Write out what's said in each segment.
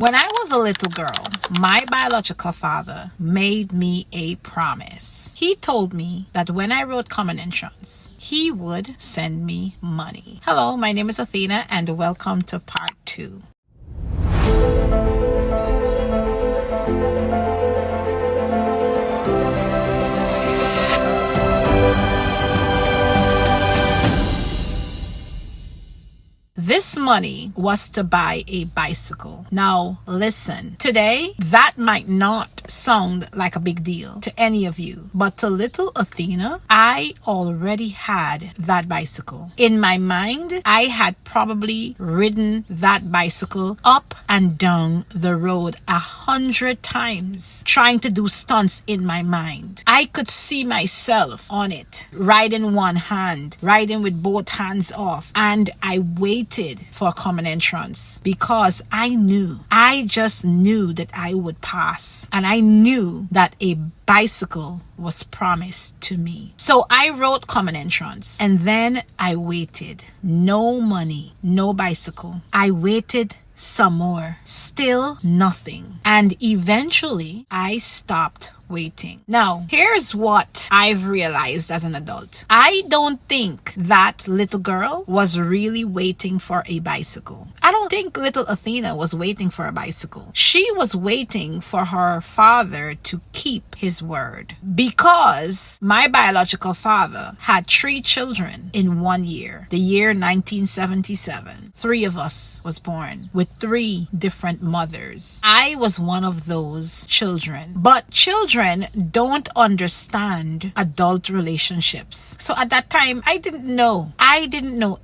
When I was a little girl, my biological father made me a promise. He told me that when I wrote common entrance, he would send me money. Hello, my name is Athena and welcome to part 2. This money was to buy a bicycle. Now, listen, today, that might not sound like a big deal to any of you, but to little Athena, I already had that bicycle. In my mind, I had probably ridden that bicycle up and down the road 100 times, trying to do stunts in my mind. I could see myself on it, riding one hand, riding with both hands off, and I waited for common entrance because I just knew that I would pass, and I knew that a bicycle was promised to me. So I wrote common entrance and then I waited. No money, no bicycle. I waited some more, still nothing. And eventually I stopped waiting. Now, here's what I've realized as an adult. I don't think that little girl was really waiting for a bicycle. I don't think little Athena was waiting for a bicycle. She was waiting for her father to keep his word, because my biological father had 3 children in 1 year. The year 1977. 3 of us was born with 3 different mothers. I was one of those children. But children don't understand adult relationships. So at that time, I didn't know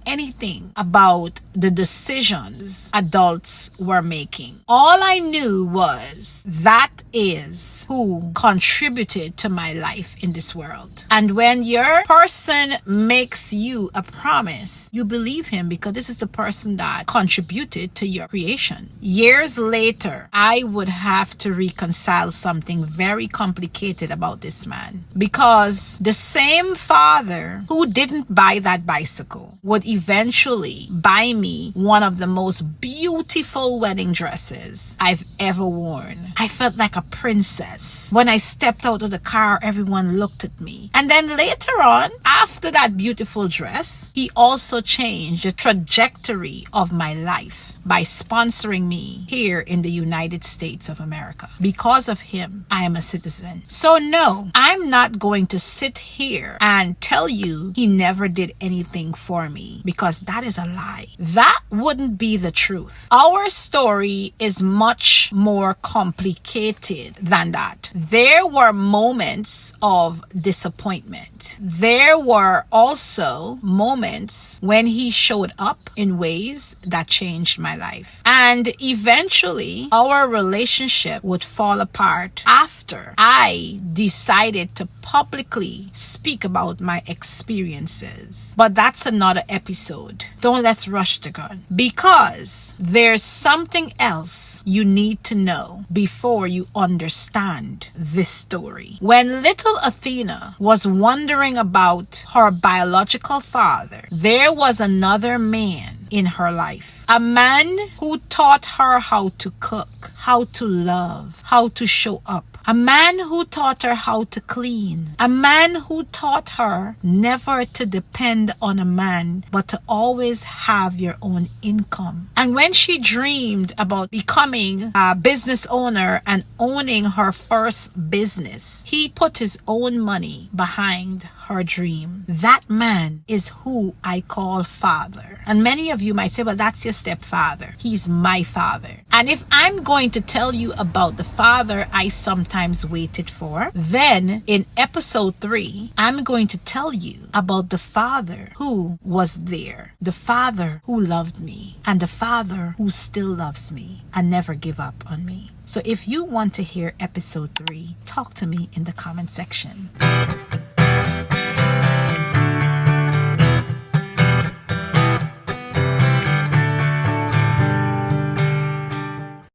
anything about the decisions adults were making. All I knew was that is who contributed to my life in this world. And when your person makes you a promise, you believe him because this is the person that contributed to your creation. Years later, I would have to reconcile something very complicated about this man, because the same father who didn't buy that bicycle would eventually buy me one of the most beautiful wedding dresses I've ever worn. I felt like a princess. When I stepped out of the car, everyone looked at me. And then later on, after that beautiful dress, he also changed the trajectory of my life by sponsoring me here in the United States of America. Because of him, I am a citizen. So no, I'm not going to sit here and tell you he never did anything for me, because that is a lie. That wouldn't be the truth. Our story is much more complicated than that. There were moments of disappointment. There were also moments when he showed up in ways that changed my life. And eventually, our relationship would fall apart after I decided to publicly speak about my experiences. But that's another episode. Don't let's rush the gun, because there's something else you need to know before you understand this story. When little Athena was wondering about her biological father, there was another man in her life. A man who taught her how to cook, how to love, how to show up. A man who taught her how to clean. A man who taught her never to depend on a man, but to always have your own income. And when she dreamed about becoming a business owner and owning her first business, he put his own money behind her dream. That man is who I call father. And many of you might say, well, that's your stepfather. He's my father. And if I'm going to tell you about the father I sometimes waited for, then in episode 3, I'm going to tell you about the father who was there, the father who loved me, and the father who still loves me and never give up on me. So if you want to hear episode 3, talk to me in the comment section.